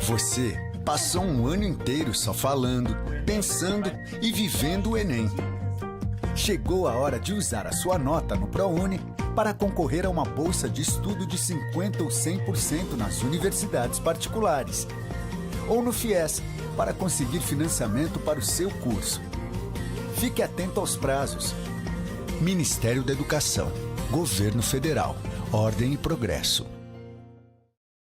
Você passou um ano inteiro só falando, pensando e vivendo o Enem. Chegou a hora de usar a sua nota no ProUni para concorrer a uma bolsa de estudo de 50% ou 100% nas universidades particulares. Ou no FIES, para conseguir financiamento para o seu curso. Fique atento aos prazos. Ministério da Educação, Governo Federal, Ordem e Progresso.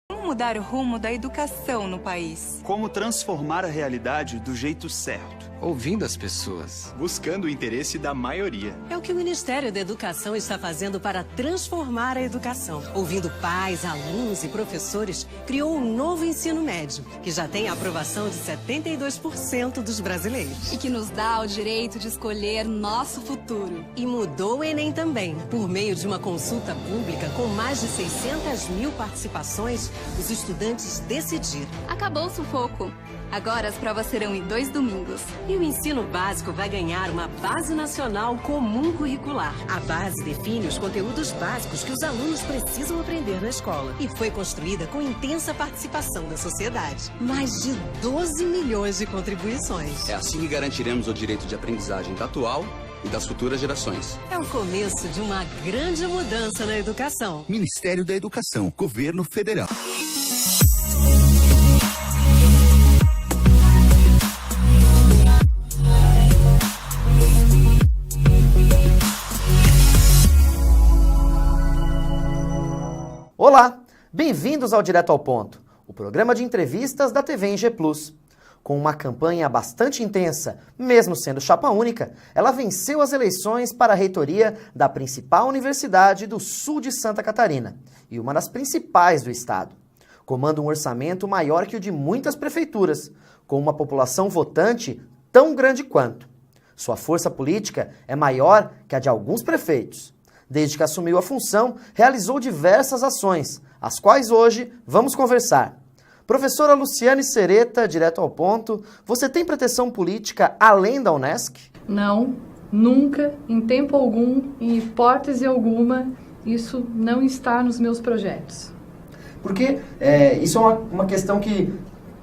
Como mudar o rumo da educação no país? Como transformar a realidade do jeito certo? Ouvindo as pessoas. Buscando o interesse da maioria. É o que o Ministério da Educação está fazendo para transformar a educação. Ouvindo pais, alunos e professores, criou um novo ensino médio, que já tem a aprovação de 72% dos brasileiros. E que nos dá o direito de escolher nosso futuro. E mudou o Enem também. Por meio de uma consulta pública com mais de 600 mil participações, os estudantes decidiram. Acabou o sufoco. Agora as provas serão em 2 domingos. E o ensino básico vai ganhar uma base nacional comum curricular. A base define os conteúdos básicos que os alunos precisam aprender na escola. E foi construída com intensa participação da sociedade. Mais de 12 milhões de contribuições. É assim que garantiremos o direito de aprendizagem da atual e das futuras gerações. É o começo de uma grande mudança na educação. Ministério da Educação, Governo Federal. Olá, bem-vindos ao Direto ao Ponto, o programa de entrevistas da TV Eng Plus. Com uma campanha bastante intensa, mesmo sendo chapa única, ela venceu as eleições para a reitoria da principal universidade do sul de Santa Catarina e uma das principais do estado. Comanda um orçamento maior que o de muitas prefeituras, com uma população votante tão grande quanto. Sua força política é maior que a de alguns prefeitos. Desde que assumiu a função, realizou diversas ações, as quais hoje vamos conversar. Professora Luciane Sereta, direto ao ponto, você tem pretensão política além da Unesc? Não, nunca, em tempo algum, em hipótese alguma, isso não está nos meus projetos. Porque isso é uma questão que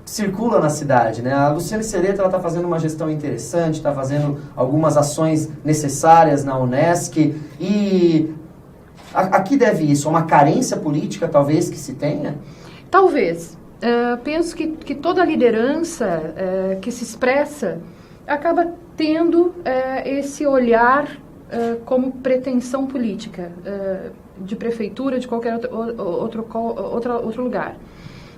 circula na cidade, né? A Luciane Sereta está fazendo uma gestão interessante, está fazendo algumas ações necessárias na Unesc e a que deve isso? Uma carência política talvez que se tenha? Talvez. Penso que toda liderança que se expressa acaba tendo esse olhar como pretensão política de prefeitura, de qualquer outro lugar.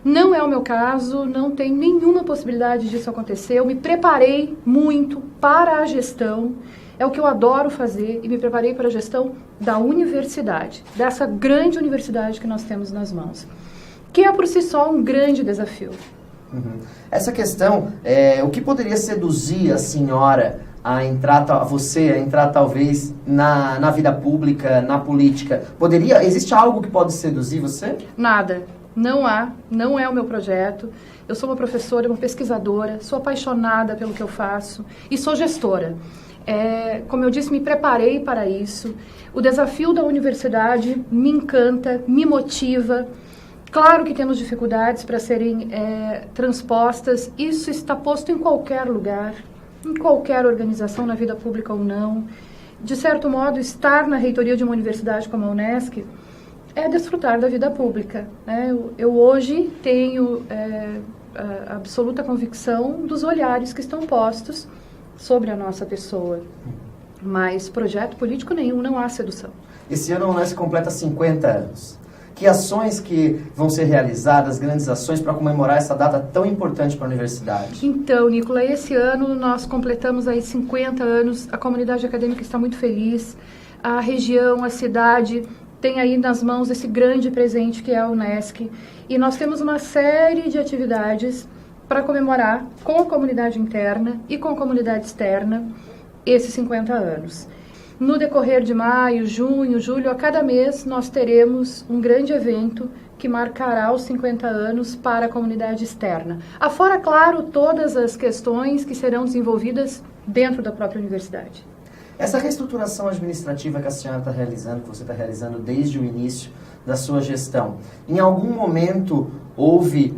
Não é o meu caso, não tem nenhuma possibilidade disso acontecer. Eu me preparei muito para a gestão, é o que eu adoro fazer, e me preparei para a gestão da universidade, dessa grande universidade que nós temos nas mãos, que é por si só um grande desafio. Uhum. Essa questão, o que poderia seduzir a senhora a entrar talvez na vida pública, na política? Existe algo que pode seduzir você? Nada. Não é o meu projeto. Eu sou uma professora, uma pesquisadora, sou apaixonada pelo que eu faço e sou gestora. Como eu disse, me preparei para isso. O desafio da universidade me encanta, me motiva. Claro que temos dificuldades para serem transpostas. Isso está posto em qualquer lugar, em qualquer organização, na vida pública ou não. De certo modo, estar na reitoria de uma universidade como a Unesc é desfrutar da vida pública, né? Eu hoje tenho a absoluta convicção dos olhares que estão postos sobre a nossa pessoa. Mas projeto político nenhum, não há sedução. Esse ano a Unesc completa 50 anos. Que ações que vão ser realizadas, grandes ações, para comemorar essa data tão importante para a universidade? Então, Nicola, esse ano nós completamos aí 50 anos, a comunidade acadêmica está muito feliz, a região, a cidade tem aí nas mãos esse grande presente que é a Unesc, e nós temos uma série de atividades para comemorar com a comunidade interna e com a comunidade externa esses 50 anos. No decorrer de maio, junho, julho, a cada mês nós teremos um grande evento que marcará os 50 anos para a comunidade externa. Afora, claro, todas as questões que serão desenvolvidas dentro da própria universidade. Essa reestruturação administrativa que a senhora está realizando, que você está realizando desde o início da sua gestão, em algum momento houve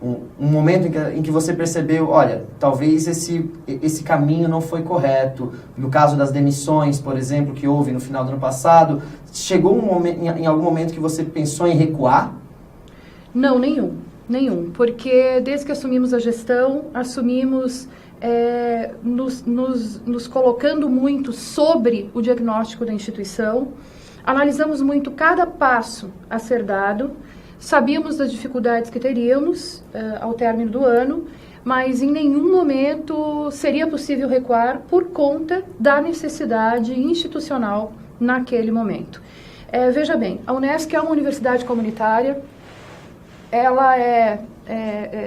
um momento em que você percebeu, olha, talvez esse caminho não foi correto. No caso das demissões, por exemplo, que houve no final do ano passado, chegou um momento, em algum momento que você pensou em recuar? Não, nenhum. Porque desde que assumimos a gestão, assumimos nos colocando muito sobre o diagnóstico da instituição, analisamos muito cada passo a ser dado. Sabíamos das dificuldades que teríamos ao término do ano, mas em nenhum momento seria possível recuar por conta da necessidade institucional naquele momento. Veja bem, a Unesc é uma universidade comunitária, ela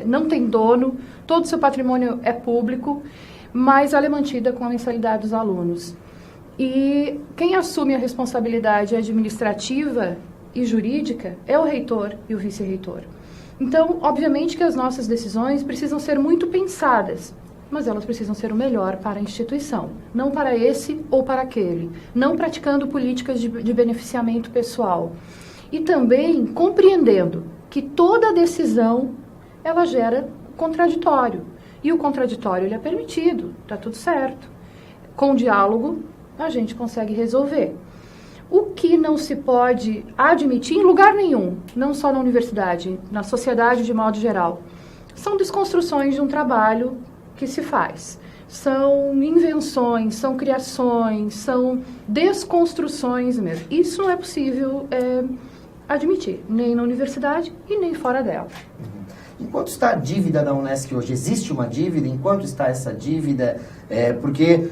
não tem dono, todo o seu patrimônio é público, mas ela é mantida com a mensalidade dos alunos. E quem assume a responsabilidade administrativa e jurídica é o reitor e o vice-reitor. Então, obviamente que as nossas decisões precisam ser muito pensadas, mas elas precisam ser o melhor para a instituição, não para esse ou para aquele, não praticando políticas de beneficiamento pessoal. E também compreendendo que toda decisão, ela gera contraditório. E o contraditório ele é permitido, está tudo certo. Com diálogo, a gente consegue resolver. O que não se pode admitir em lugar nenhum, não só na universidade, na sociedade de modo geral, são desconstruções de um trabalho que se faz. São invenções, são criações, são desconstruções mesmo. Isso não é possível admitir, nem na universidade e nem fora dela. Enquanto está a dívida da Unesc hoje? Existe uma dívida? Enquanto está essa dívida? Porque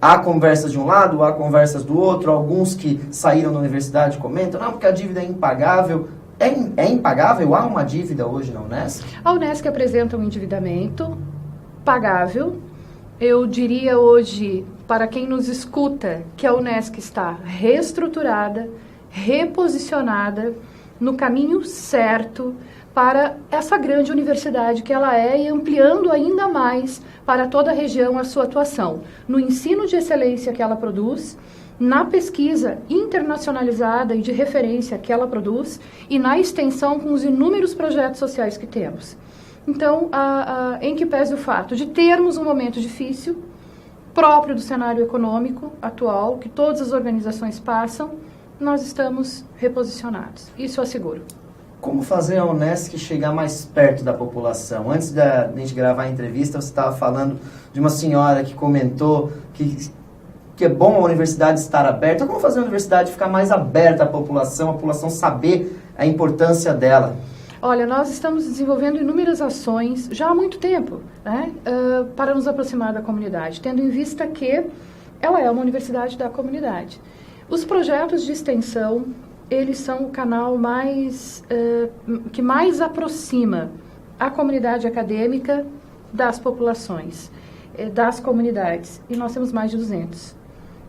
há conversas de um lado, há conversas do outro. Alguns que saíram da universidade comentam, não, porque a dívida é impagável. É impagável? Há uma dívida hoje na Unesc? A Unesc apresenta um endividamento pagável. Eu diria hoje, para quem nos escuta, que a Unesc está reestruturada, reposicionada, no caminho certo, para essa grande universidade que ela é e ampliando ainda mais para toda a região a sua atuação, no ensino de excelência que ela produz, na pesquisa internacionalizada e de referência que ela produz e na extensão com os inúmeros projetos sociais que temos. Então, em que pese o fato de termos um momento difícil, próprio do cenário econômico atual, que todas as organizações passam, nós estamos reposicionados. Isso eu asseguro. Como fazer a Unesc chegar mais perto da população? Antes da gente gravar a entrevista, você estava falando de uma senhora que comentou que é bom a universidade estar aberta. Como fazer a universidade ficar mais aberta à população saber a importância dela? Olha, nós estamos desenvolvendo inúmeras ações já há muito tempo, né, para nos aproximar da comunidade, tendo em vista que ela é uma universidade da comunidade. Os projetos de extensão, eles são o canal que mais aproxima a comunidade acadêmica das populações, das comunidades. E nós temos mais de 200.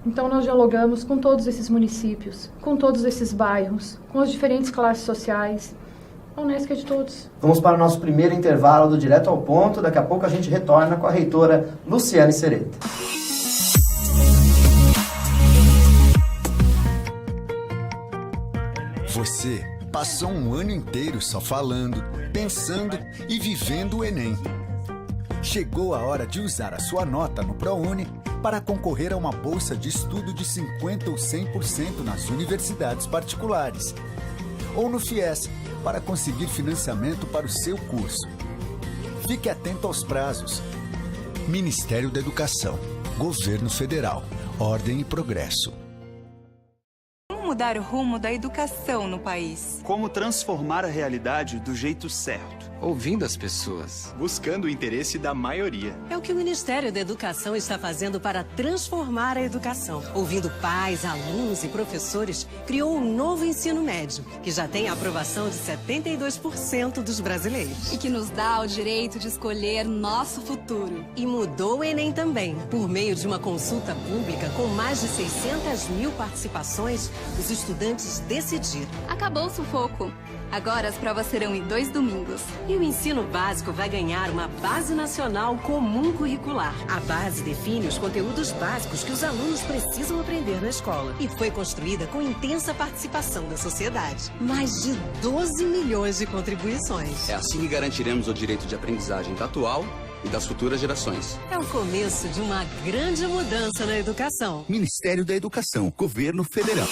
Então, nós dialogamos com todos esses municípios, com todos esses bairros, com as diferentes classes sociais. A Unesc é de todos. Vamos para o nosso primeiro intervalo do Direto ao Ponto. Daqui a pouco a gente retorna com a reitora Luciane Sereta. Você passou um ano inteiro só falando, pensando e vivendo o Enem. Chegou a hora de usar a sua nota no ProUni para concorrer a uma bolsa de estudo de 50% ou 100% nas universidades particulares. Ou no FIES, para conseguir financiamento para o seu curso. Fique atento aos prazos. Ministério da Educação, Governo Federal, Ordem e Progresso. Mudar o rumo da educação no país. Como transformar a realidade do jeito certo. Ouvindo as pessoas. Buscando o interesse da maioria. É o que o Ministério da Educação está fazendo para transformar a educação. Ouvindo pais, alunos e professores, criou um novo ensino médio, que já tem a aprovação de 72% dos brasileiros. E que nos dá o direito de escolher nosso futuro. E mudou o Enem também. Por meio de uma consulta pública com mais de 600 mil participações, os os estudantes decidir. Acabou o sufoco. Agora as provas serão em 2 domingos. E o ensino básico vai ganhar uma base nacional comum curricular. A base define os conteúdos básicos que os alunos precisam aprender na escola. E foi construída com intensa participação da sociedade. Mais de 12 milhões de contribuições. É assim que garantiremos o direito de aprendizagem da atual e das futuras gerações. É o começo de uma grande mudança na educação. Ministério da Educação, Governo Federal.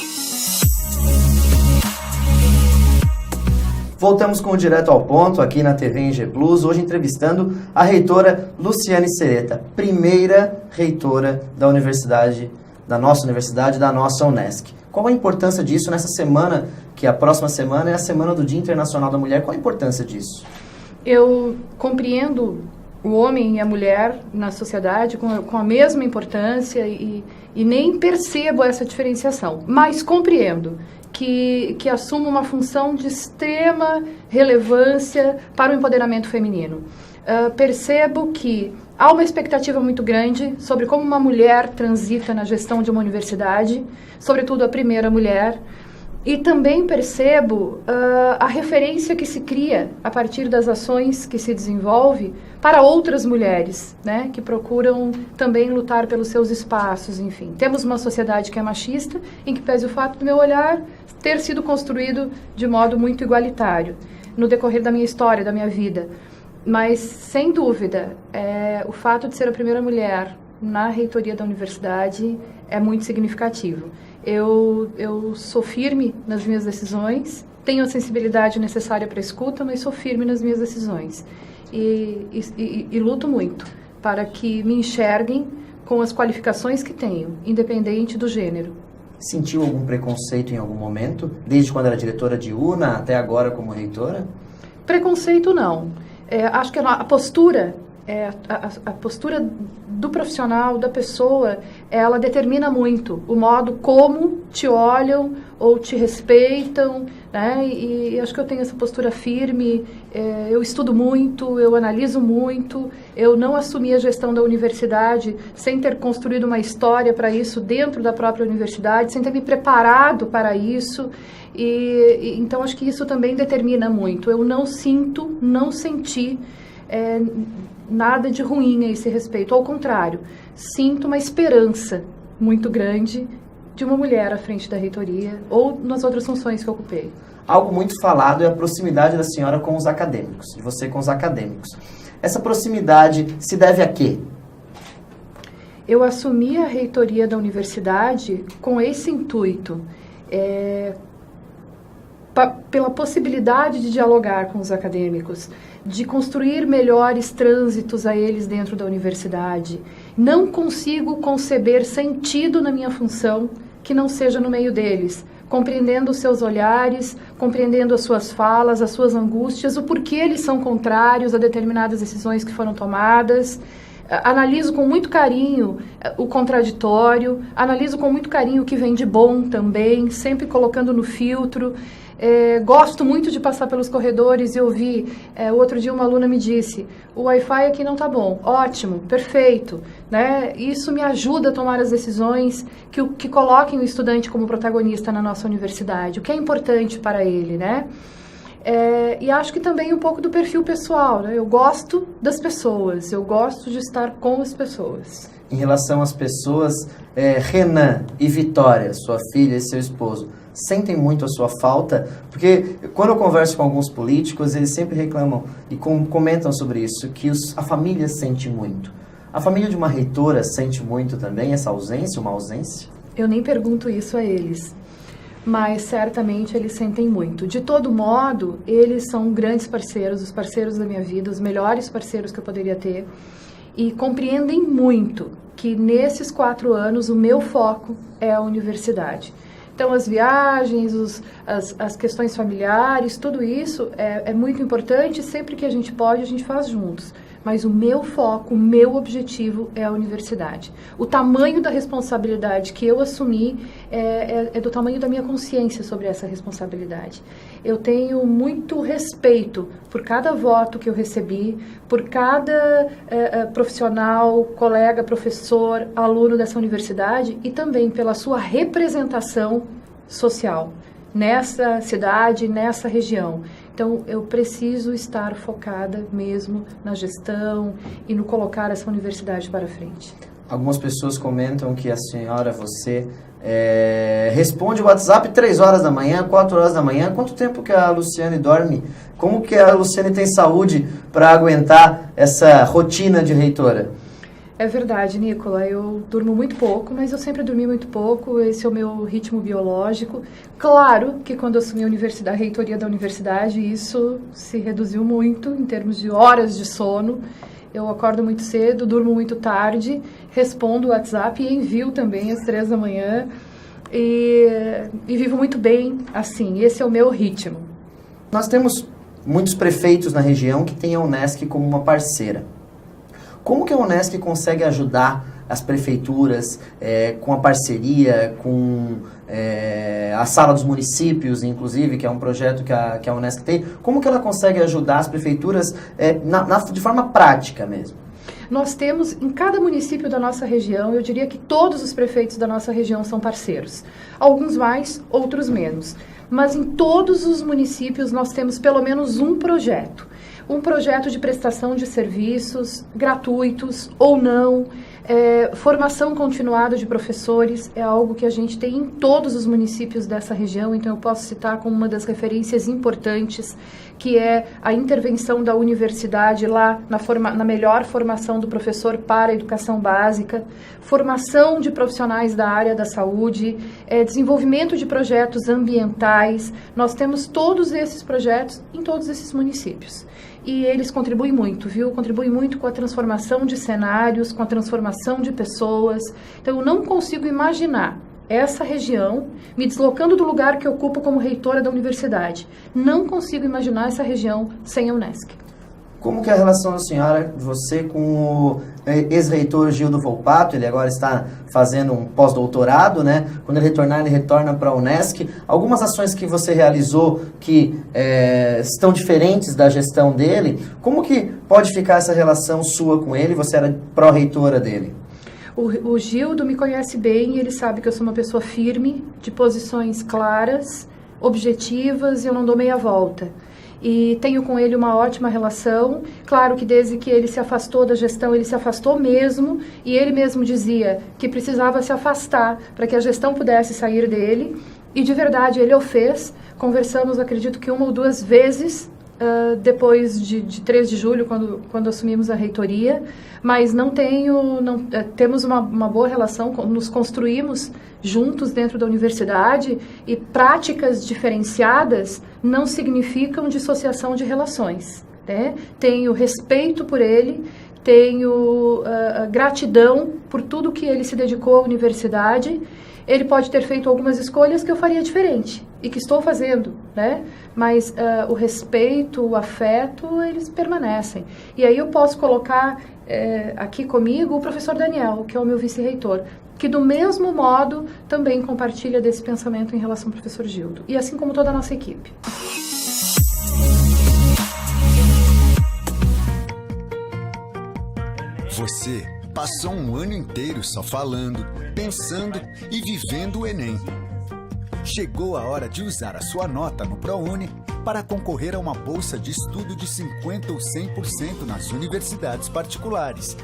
Voltamos com o Direto ao Ponto aqui na TV NG Plus, hoje entrevistando a reitora Luciane Sereta, primeira reitora da universidade, da nossa Unesc. Qual a importância disso nessa semana, que a próxima semana é a Semana do Dia Internacional da Mulher? Qual a importância disso? Eu compreendo o homem e a mulher na sociedade com a mesma importância e nem percebo essa diferenciação, mas compreendo que assuma uma função de extrema relevância para o empoderamento feminino. Percebo que há uma expectativa muito grande sobre como uma mulher transita na gestão de uma universidade, sobretudo a primeira mulher, e também percebo a referência que se cria a partir das ações que se desenvolve para outras mulheres, né, que procuram também lutar pelos seus espaços, enfim. Temos uma sociedade que é machista, em que pese o fato do meu olhar ter sido construído de modo muito igualitário no decorrer da minha história, da minha vida. Mas, sem dúvida, o fato de ser a primeira mulher na reitoria da universidade é muito significativo. Eu sou firme nas minhas decisões, tenho a sensibilidade necessária para a escuta, mas sou firme nas minhas decisões. E luto muito para que me enxerguem com as qualificações que tenho, independente do gênero. Sentiu algum preconceito em algum momento, desde quando era diretora de UNA até agora como reitora? Preconceito não. Acho que a postura, a postura do profissional, da pessoa, ela determina muito o modo como te olham ou te respeitam, né? E acho que eu tenho essa postura firme, eu estudo muito, eu analiso muito, eu não assumi a gestão da universidade sem ter construído uma história para isso dentro da própria universidade, sem ter me preparado para isso, então acho que isso também determina muito. Eu não senti nada de ruim a esse respeito, ao contrário, sinto uma esperança muito grande de uma mulher à frente da reitoria ou nas outras funções que eu ocupei. Algo muito falado é a proximidade da senhora com os acadêmicos, de você com os acadêmicos. Essa proximidade se deve a quê? Eu assumi a reitoria da universidade com esse intuito, pela possibilidade de dialogar com os acadêmicos, de construir melhores trânsitos a eles dentro da universidade. Não consigo conceber sentido na minha função que não seja no meio deles, compreendendo os seus olhares, compreendendo as suas falas, as suas angústias, o porquê eles são contrários a determinadas decisões que foram tomadas. Analiso com muito carinho o contraditório, analiso com muito carinho o que vem de bom também, sempre colocando no filtro. Gosto muito de passar pelos corredores e ouvir. Outro dia uma aluna me disse, o Wi-Fi aqui não está bom. Ótimo, perfeito, né? Isso me ajuda a tomar as decisões que coloquem o estudante como protagonista na nossa universidade, o que é importante para ele, né? E acho que também um pouco do perfil pessoal, né? Eu gosto das pessoas, eu gosto de estar com as pessoas. Em relação às pessoas, Renan e Vitória, sua filha e seu esposo, sentem muito a sua falta? Porque quando eu converso com alguns políticos, eles sempre reclamam e comentam sobre isso, que a família sente muito. A família de uma reitora sente muito também essa ausência, uma ausência? Eu nem pergunto isso a eles, mas certamente eles sentem muito. De todo modo, eles são grandes parceiros, os parceiros da minha vida, os melhores parceiros que eu poderia ter, e compreendem muito que nesses 4 anos o meu foco é a universidade. Então, as viagens, as questões familiares, tudo isso é muito importante. Sempre que a gente pode, a gente faz juntos. Mas o meu foco, o meu objetivo é a universidade. O tamanho da responsabilidade que eu assumi é do tamanho da minha consciência sobre essa responsabilidade. Eu tenho muito respeito por cada voto que eu recebi, por cada profissional, colega, professor, aluno dessa universidade e também pela sua representação social nessa cidade, nessa região. Então, eu preciso estar focada mesmo na gestão e no colocar essa universidade para frente. Algumas pessoas comentam que a senhora, você, responde o WhatsApp 3 horas da manhã, 4 horas da manhã. Quanto tempo que a Luciane dorme? Como que a Luciane tem saúde para aguentar essa rotina de reitora? É verdade, Nicola, eu durmo muito pouco, mas eu sempre dormi muito pouco, esse é o meu ritmo biológico. Claro que quando eu assumi a reitoria da universidade, isso se reduziu muito em termos de horas de sono. Eu acordo muito cedo, durmo muito tarde, respondo o WhatsApp e envio também às 3 da manhã e vivo muito bem assim, esse é o meu ritmo. Nós temos muitos prefeitos na região que têm a Unesc como uma parceira. Como que a Unesc consegue ajudar as prefeituras com a parceria, com a Sala dos Municípios, inclusive, que é um projeto que a Unesc tem? Como que ela consegue ajudar as prefeituras de forma prática mesmo? Nós temos, em cada município da nossa região, eu diria que todos os prefeitos da nossa região são parceiros. Alguns mais, outros menos. Mas em todos os municípios nós temos pelo menos um projeto de prestação de serviços gratuitos ou não, formação continuada de professores, é algo que a gente tem em todos os municípios dessa região, então eu posso citar como uma das referências importantes, que é a intervenção da universidade lá na melhor formação do professor para a educação básica, formação de profissionais da área da saúde, desenvolvimento de projetos ambientais. Nós temos todos esses projetos em todos esses municípios. E eles contribuem muito, viu? Contribuem muito com a transformação de cenários, com a transformação de pessoas. Então, eu não consigo imaginar essa região me deslocando do lugar que eu ocupo como reitora da universidade. Não consigo imaginar essa região sem a Unesc. Como que é a relação da senhora, você, com o ex-reitor Gildo Volpato? Ele agora está fazendo um pós-doutorado, né? Quando ele retornar, ele retorna para a Unesc. Algumas ações que você realizou que estão diferentes da gestão dele, como que pode ficar essa relação sua com ele? Você era pró-reitora dele. O Gildo me conhece bem e ele sabe que eu sou uma pessoa firme, de posições claras, objetivas, e eu não dou meia volta. E tenho com ele uma ótima relação. Claro que desde que ele se afastou da gestão, ele se afastou mesmo, e ele mesmo dizia que precisava se afastar para que a gestão pudesse sair dele, e de verdade ele o fez. Conversamos, acredito que 1 ou 2 vezes depois de 3 de julho, quando assumimos a reitoria, mas temos uma boa relação, nos construímos juntos dentro da universidade, e práticas diferenciadas não significam dissociação de relações, né? Tenho respeito por ele, tenho gratidão por tudo que ele se dedicou à universidade. Ele pode ter feito algumas escolhas que eu faria diferente e que estou fazendo, né? Mas o respeito, o afeto, eles permanecem. E aí eu posso colocar aqui comigo o professor Daniel, que é o meu vice-reitor, que do mesmo modo também compartilha desse pensamento em relação ao professor Gildo. E assim como toda a nossa equipe. Você passou um ano inteiro só falando, pensando e vivendo o Enem. Chegou a hora de usar a sua nota no ProUni para concorrer a uma bolsa de estudo de 50% ou 100% nas universidades particulares.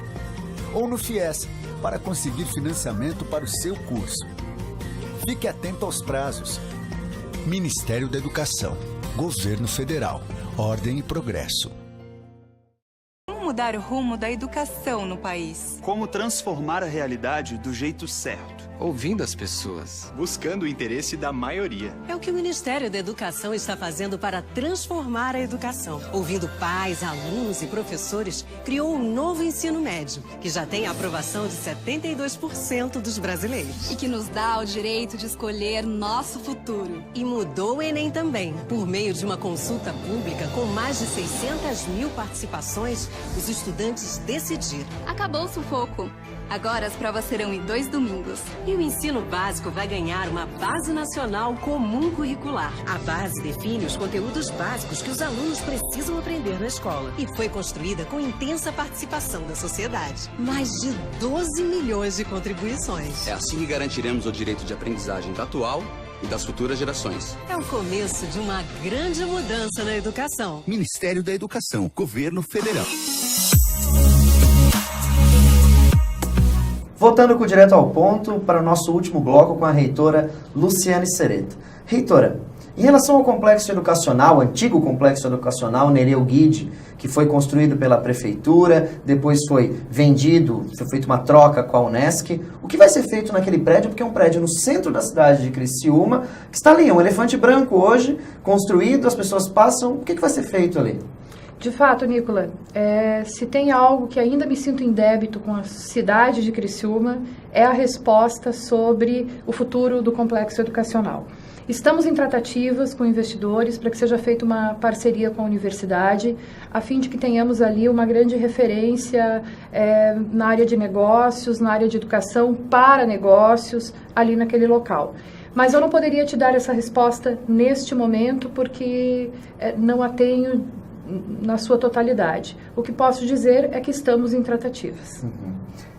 Ou no FIES, para conseguir financiamento para o seu curso. Fique atento aos prazos. Ministério da Educação, Governo Federal, Ordem e Progresso. Como mudar o rumo da educação no país? Como transformar a realidade do jeito certo? Ouvindo as pessoas. Buscando o interesse da maioria. É o que o Ministério da Educação está fazendo para transformar a educação. Ouvindo pais, alunos e professores, criou um novo ensino médio, que já tem a aprovação de 72% dos brasileiros. E que nos dá o direito de escolher nosso futuro. E mudou o Enem também. Por meio de uma consulta pública com mais de 600 mil participações, os estudantes decidiram. Acabou o sufoco. Agora as provas serão em 2 domingos. E o ensino básico vai ganhar uma Base Nacional Comum Curricular. A base define os conteúdos básicos que os alunos precisam aprender na escola. E foi construída com intensa participação da sociedade. Mais de 12 milhões de contribuições. É assim que garantiremos o direito de aprendizagem atual e das futuras gerações. É o começo de uma grande mudança na educação. Ministério da Educação, Governo Federal. Voltando com o Direto ao Ponto para o nosso último bloco com a reitora Luciane Sereta. Reitora, em relação ao complexo educacional, antigo complexo educacional Nereu Guide, que foi construído pela prefeitura, depois foi vendido, foi feita uma troca com a Unesc, o que vai ser feito naquele prédio? Porque é um prédio no centro da cidade de Criciúma, que está ali, um elefante branco hoje, construído, as pessoas passam, o que vai ser feito ali? De fato, Nicola, se tem algo que ainda me sinto em débito com a cidade de Criciúma, é a resposta sobre o futuro do complexo educacional. Estamos em tratativas com investidores para que seja feita uma parceria com a universidade, a fim de que tenhamos ali uma grande referência na área de negócios, na área de educação para negócios, ali naquele local. Mas eu não poderia te dar essa resposta neste momento, porque não a tenho na sua totalidade. O que posso dizer é que estamos em tratativas.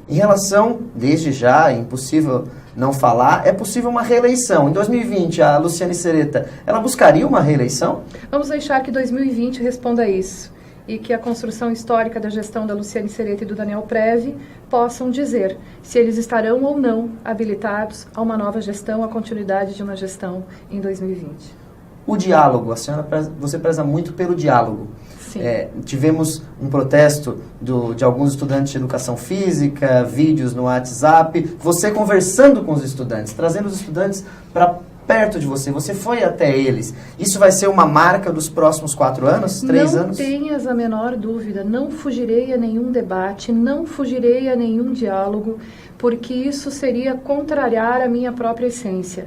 Em relação, desde já, é impossível não falar, é possível uma reeleição. Em 2020, a Luciane Sereta, ela buscaria uma reeleição? Vamos deixar que 2020 responda a isso. E que a construção histórica da gestão da Luciane Sereta e do Daniel Preve possam dizer se eles estarão ou não habilitados a uma nova gestão, a continuidade de uma gestão em 2020. O diálogo, você preza muito pelo diálogo. Sim. Tivemos um protesto de alguns estudantes de educação física, vídeos no WhatsApp, você conversando com os estudantes, trazendo os estudantes para perto de você, você foi até eles. Isso vai ser uma marca dos próximos 4 anos, 3 anos? Não tenhas a menor dúvida, não fugirei a nenhum debate, não fugirei a nenhum diálogo, porque isso seria contrariar a minha própria essência.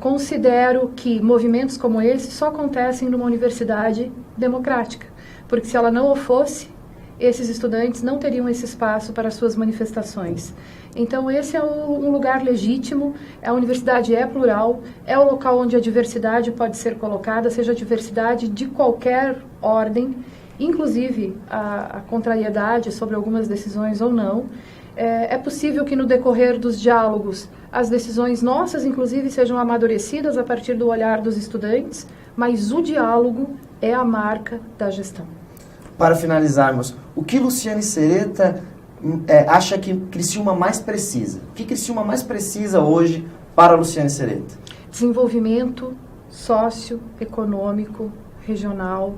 Considero que movimentos como esse só acontecem numa universidade democrática, porque se ela não o fosse, esses estudantes não teriam esse espaço para suas manifestações. Então esse é um lugar legítimo, a universidade é plural, é o local onde a diversidade pode ser colocada, seja a diversidade de qualquer ordem, inclusive a contrariedade sobre algumas decisões ou não. É possível que no decorrer dos diálogos as decisões nossas, inclusive, sejam amadurecidas a partir do olhar dos estudantes, mas o diálogo é a marca da gestão. Para finalizarmos, o que Luciane Sereta acha que Criciúma mais precisa? O que Criciúma mais precisa hoje para Luciane Sereta? Desenvolvimento socioeconômico, regional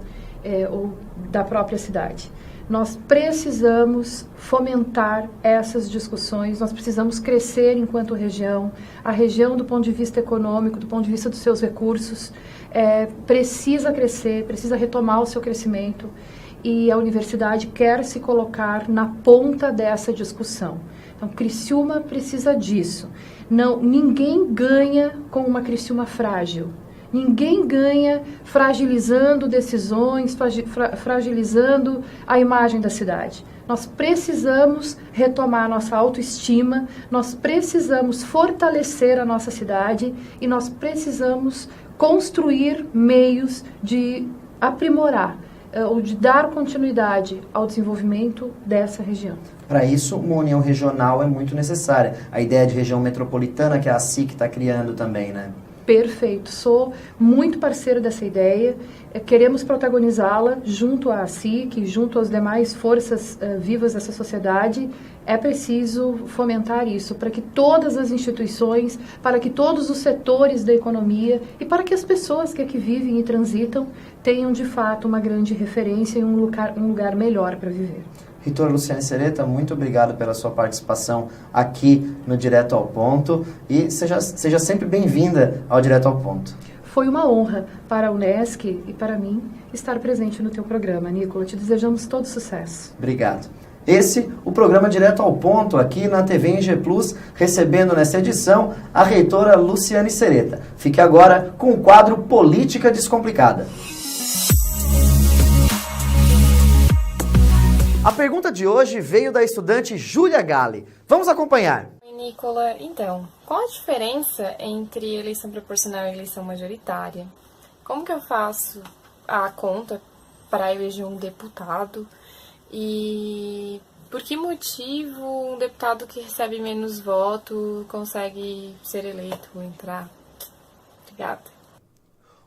ou da própria cidade. Nós precisamos fomentar essas discussões, nós precisamos crescer enquanto região. A região, do ponto de vista econômico, do ponto de vista dos seus recursos, precisa crescer, precisa retomar o seu crescimento. E a universidade quer se colocar na ponta dessa discussão. Então, Criciúma precisa disso. Ninguém ganha com uma Criciúma frágil. Ninguém ganha fragilizando decisões, fragilizando a imagem da cidade. Nós precisamos retomar nossa autoestima, nós precisamos fortalecer a nossa cidade e nós precisamos construir meios de aprimorar ou de dar continuidade ao desenvolvimento dessa região. Para isso, uma união regional é muito necessária. A ideia de região metropolitana que a SIC está criando também, né? Perfeito, sou muito parceira dessa ideia, queremos protagonizá-la junto à SIC, junto às demais forças vivas dessa sociedade. É preciso fomentar isso para que todas as instituições, para que todos os setores da economia e para que as pessoas que aqui vivem e transitam tenham de fato uma grande referência e um lugar melhor para viver. Reitora Luciane Sereta, muito obrigado pela sua participação aqui no Direto ao Ponto e seja sempre bem-vinda ao Direto ao Ponto. Foi uma honra para a Unesc e para mim estar presente no teu programa, Nicola. Te desejamos todo sucesso. Obrigado. Esse, o programa Direto ao Ponto, aqui na TV NG Plus, recebendo nessa edição a reitora Luciane Sereta. Fique agora com o quadro Política Descomplicada. A pergunta de hoje veio da estudante Júlia Galli. Vamos acompanhar. Oi, Nicola. Então, qual a diferença entre eleição proporcional e eleição majoritária? Como que eu faço a conta para eleger um deputado? E por que motivo um deputado que recebe menos voto consegue ser eleito ou entrar? Obrigada.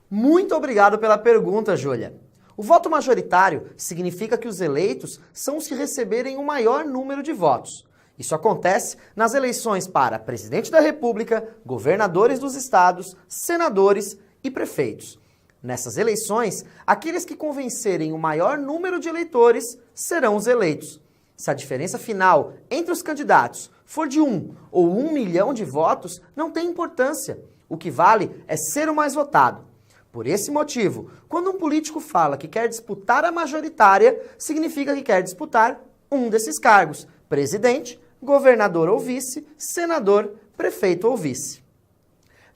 Muito obrigado pela pergunta, Júlia. O voto majoritário significa que os eleitos são os que receberem o maior número de votos. Isso acontece nas eleições para presidente da República, governadores dos estados, senadores e prefeitos. Nessas eleições, aqueles que convencerem o maior número de eleitores serão os eleitos. Se a diferença final entre os candidatos for de 1 ou 1 milhão de votos, não tem importância. O que vale é ser o mais votado. Por esse motivo, quando um político fala que quer disputar a majoritária, significa que quer disputar um desses cargos: presidente, governador ou vice, senador, prefeito ou vice.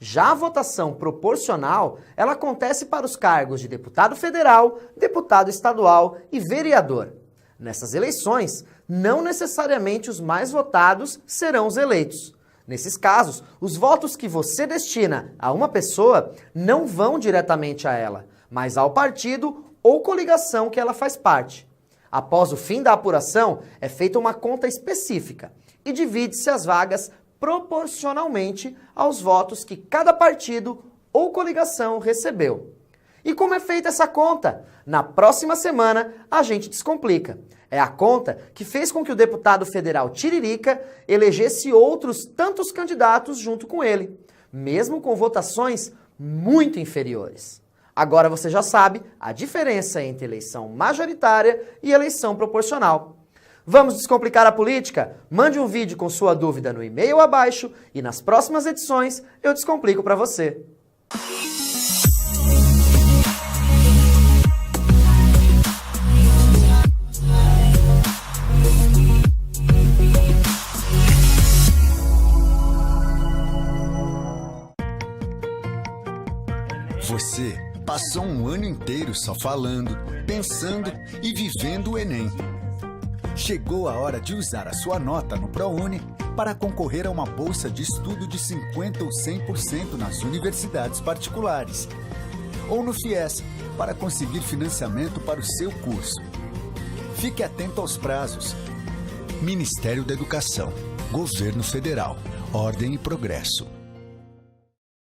Já a votação proporcional, ela acontece para os cargos de deputado federal, deputado estadual e vereador. Nessas eleições, não necessariamente os mais votados serão os eleitos. Nesses casos, os votos que você destina a uma pessoa não vão diretamente a ela, mas ao partido ou coligação que ela faz parte. Após o fim da apuração, é feita uma conta específica e divide-se as vagas proporcionalmente aos votos que cada partido ou coligação recebeu. E como é feita essa conta? Na próxima semana, a gente descomplica. É a conta que fez com que o deputado federal Tiririca elegesse outros tantos candidatos junto com ele, mesmo com votações muito inferiores. Agora você já sabe a diferença entre eleição majoritária e eleição proporcional. Vamos descomplicar a política? Mande um vídeo com sua dúvida no e-mail abaixo e nas próximas edições eu descomplico para você. Você passou um ano inteiro só falando, pensando e vivendo o Enem. Chegou a hora de usar a sua nota no ProUni para concorrer a uma bolsa de estudo de 50% ou 100% nas universidades particulares. Ou no FIES, para conseguir financiamento para o seu curso. Fique atento aos prazos. Ministério da Educação, Governo Federal, Ordem e Progresso.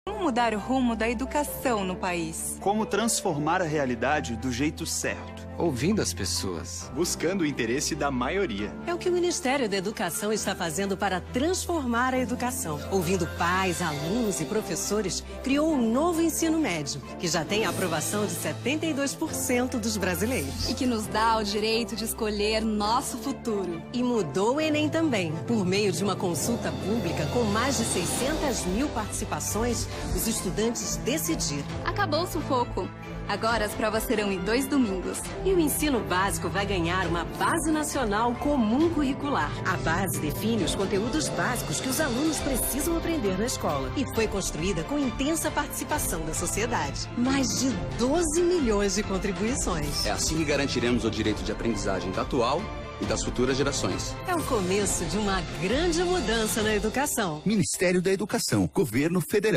Como mudar o rumo da educação no país? Como transformar a realidade do jeito certo. Ouvindo as pessoas. Buscando o interesse da maioria. É o que o Ministério da Educação está fazendo para transformar a educação. Ouvindo pais, alunos e professores, criou um novo ensino médio, que já tem a aprovação de 72% dos brasileiros. E que nos dá o direito de escolher nosso futuro. E mudou o Enem também. Por meio de uma consulta pública com mais de 600 mil participações, os estudantes decidiram. Acabou o sufoco. Agora as provas serão em 2 domingos. E o ensino básico vai ganhar uma Base Nacional Comum Curricular. A base define os conteúdos básicos que os alunos precisam aprender na escola. E foi construída com intensa participação da sociedade. Mais de 12 milhões de contribuições. É assim que garantiremos o direito de aprendizagem da atual e das futuras gerações. É o começo de uma grande mudança na educação. Ministério da Educação, Governo Federal.